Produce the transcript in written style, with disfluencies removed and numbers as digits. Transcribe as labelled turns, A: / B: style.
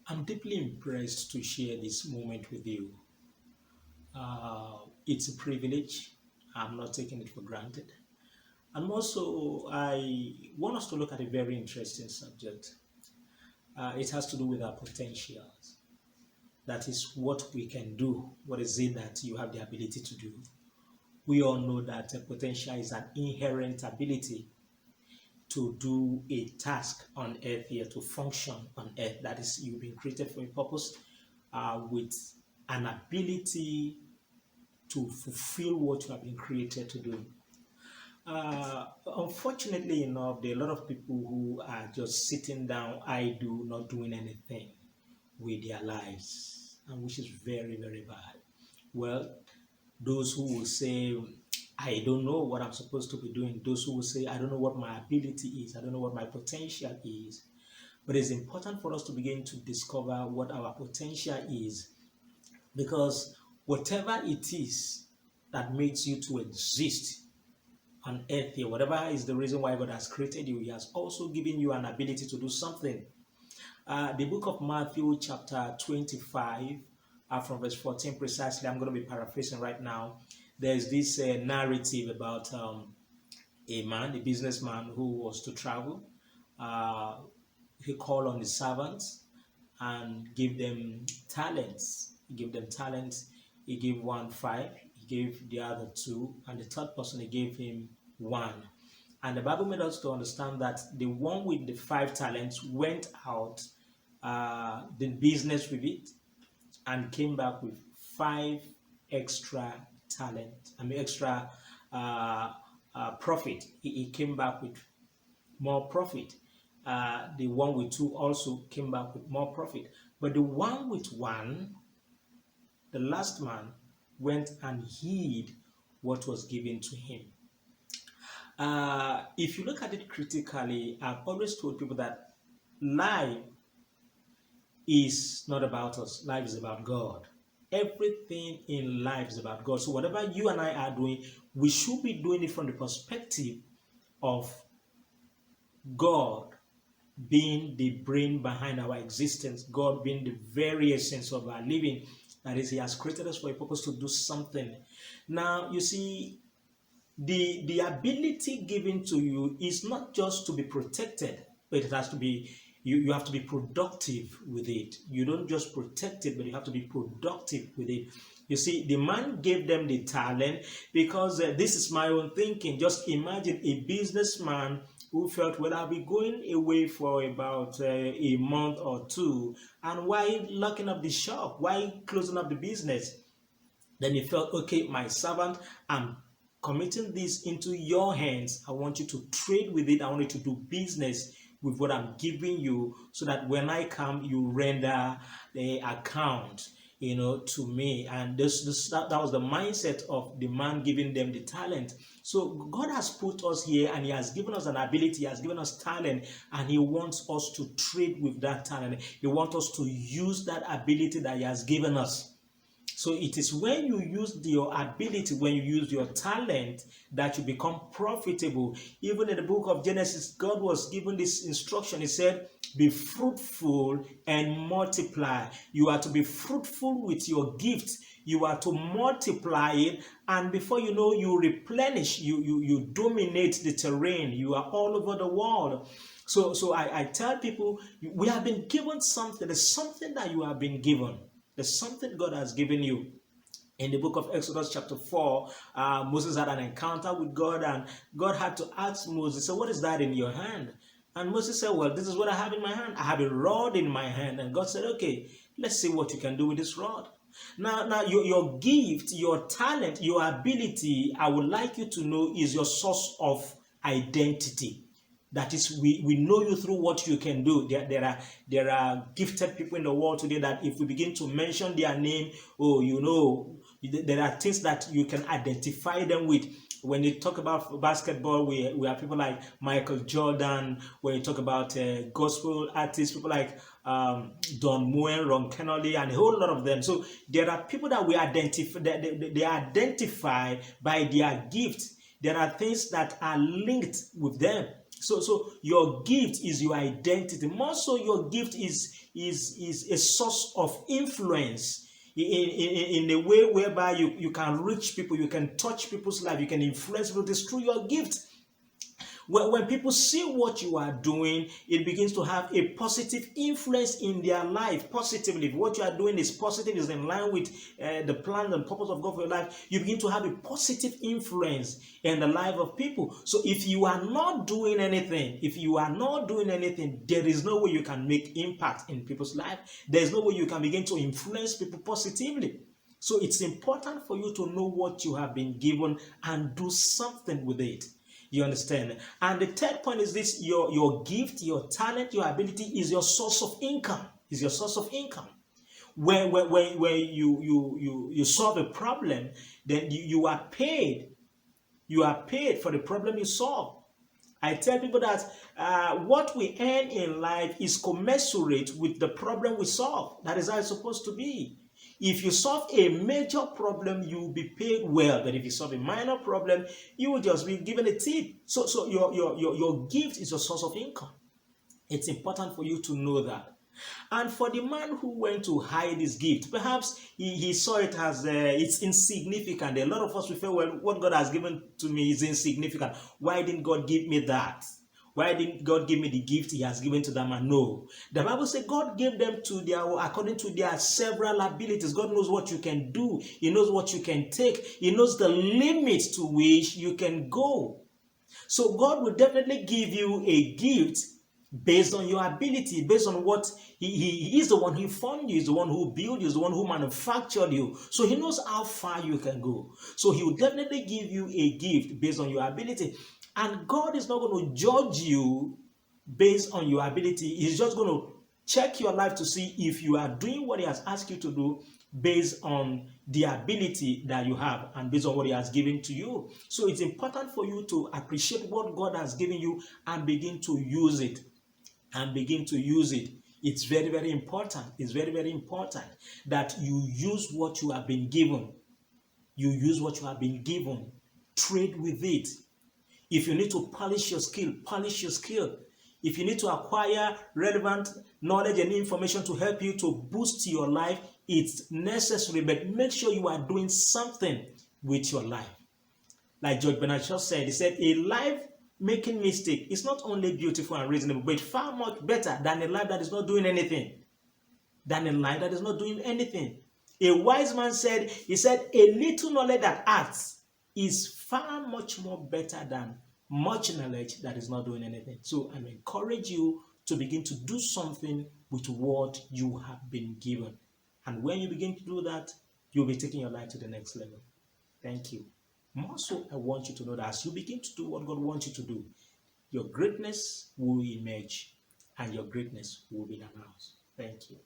A: I'm deeply impressed to share this moment with you. It's a privilege. I'm not taking it for granted. And also, I want us to look at a very interesting subject. It has to do with our potentials. That is what we can do. What is it that you have the ability to do? We all know that potential is an inherent ability to do a task on earth here, to function on earth. That is, you've been created for a purpose with an ability to fulfill what you have been created to do. Unfortunately enough, there are a lot of people who are just sitting down, idle, not doing anything with their lives, and which is very, very bad. Well, those who will say, I don't know what I'm supposed to be doing, those who will say, I don't know what my ability is, I don't know what my potential is. But it's important for us to begin to discover what our potential is, because whatever it is that makes you to exist on earth here, whatever is the reason why God has created you, He has also given you an ability to do something. The book of Matthew, chapter 25, from verse 14 precisely, I'm going to be paraphrasing right now. There's this narrative about a man, a businessman who was to travel. Uh, he called on his servants and gave them talents. He gave them talents. He gave one five, he gave the other two, and the third person he gave him one. And the Bible made us to understand that the one with the 5 talents went out, did business with it, and came back with 5 extra talent. Extra profit. He came back with more profit. The one with 2 also came back with more profit. But the one with 1, the last man, went and hid what was given to him. If you look at it critically, I've always told people that life is not about us. Life is about God. Everything in life is about God. So whatever you and I are doing, we should be doing it from the perspective of God being the brain behind our existence, God being the very essence of our living. That is, He has created us for a purpose to do something. Now, you see, the ability given to you is not just to be protected, but it has to be, you have to be productive with it. You don't just protect it, but you have to be productive with it. You see, the man gave them the talent because this is my own thinking. Just imagine a businessman who felt, well, I'll be going away for about a month or two, and why locking up the shop? Why closing up the business? Then he felt, okay, my servant, I'm committing this into your hands. I want you to trade with it. I want you to do business with what I'm giving you, so that when I come, you render the account, to me. And that was the mindset of the man giving them the talent. So God has put us here, and He has given us an ability, He has given us talent, and He wants us to trade with that talent. He wants us to use that ability that He has given us. So it is when you use your ability, when you use your talent, that you become profitable. Even in the book of Genesis, God was given this instruction. He said, be fruitful and multiply. You are to be fruitful with your gift. You are to multiply it, and before you know, you replenish, you dominate the terrain. You are all over the world. So I tell people, we have been given something. There's something that you have been given. There's something God has given you. In the book of Exodus chapter 4, Moses had an encounter with God, and God had to ask Moses, so what is that in your hand? And Moses said, well, this is what I have in my hand. I have a rod in my hand. And God said, okay, let's see what you can do with this rod. Now your gift, your talent, your ability, I would like you to know, is your source of identity. That is, we know you through what you can do. There are gifted people in the world today that if we begin to mention their name, there are things that you can identify them with. When you talk about basketball, we have people like Michael Jordan. When you talk about gospel artists, people like Don Moen, Ron Kennedy, and a whole lot of them. So there are people that we identify. They identify by their gift. There are things that are linked with them. So your gift is your identity. More so, your gift is a source of influence in a way whereby you can reach people, you can touch people's life, you can influence people. It's through your gift. When people see what you are doing, it begins to have a positive influence in their life positively. If what you are doing is positive, is in line with the plan and purpose of God for your life, you begin to have a positive influence in the life of people. So if you are not doing anything, there is no way you can make impact in people's life. There is no way you can begin to influence people positively. So it's important for you to know what you have been given and do something with it. You understand? And the third point is this: your gift, your talent, your ability is your source of income. Is your source of income. When you solve a problem, then you are paid. You are paid for the problem you solve. I tell people that what we earn in life is commensurate with the problem we solve. That is how it's supposed to be. If you solve a major problem, you will be paid well. But if you solve a minor problem, you will just be given a tip. So your gift is your source of income. It's important for you to know that. And for the man who went to hide his gift, perhaps he saw it as it's insignificant. A lot of us will feel, well, what God has given to me is insignificant. Why didn't God give me that? Why didn't God give me the gift he has given to them? And no. The Bible says God gave them according to their several abilities. God knows what you can do. He knows what you can take. He knows the limits to which you can go. So God will definitely give you a gift based on your ability, based on what he is the one who formed you, is the one who built you, is the one who manufactured you. So he knows how far you can go. So he will definitely give you a gift based on your ability. And God is not going to judge you based on your ability. He's just going to check your life to see if you are doing what he has asked you to do based on the ability that you have and based on what he has given to you. So it's important for you to appreciate what God has given you and begin to use it. It's very, very important. It's very, very important that you use what you have been given. Trade with it. If you need to polish your skill, polish your skill. If you need to acquire relevant knowledge and information to help you to boost your life, it's necessary, but make sure you are doing something with your life. Like George Bernard Shaw said, he said, a life making mistake is not only beautiful and reasonable, but far much better than a life that is not doing anything. A wise man said, a little knowledge that acts is far much more better than much knowledge that is not doing anything. So I encourage you to begin to do something with what you have been given. And when you begin to do that, you'll be taking your life to the next level. Thank you. More so, I want you to know that as you begin to do what God wants you to do, your greatness will emerge and your greatness will be announced. Thank you.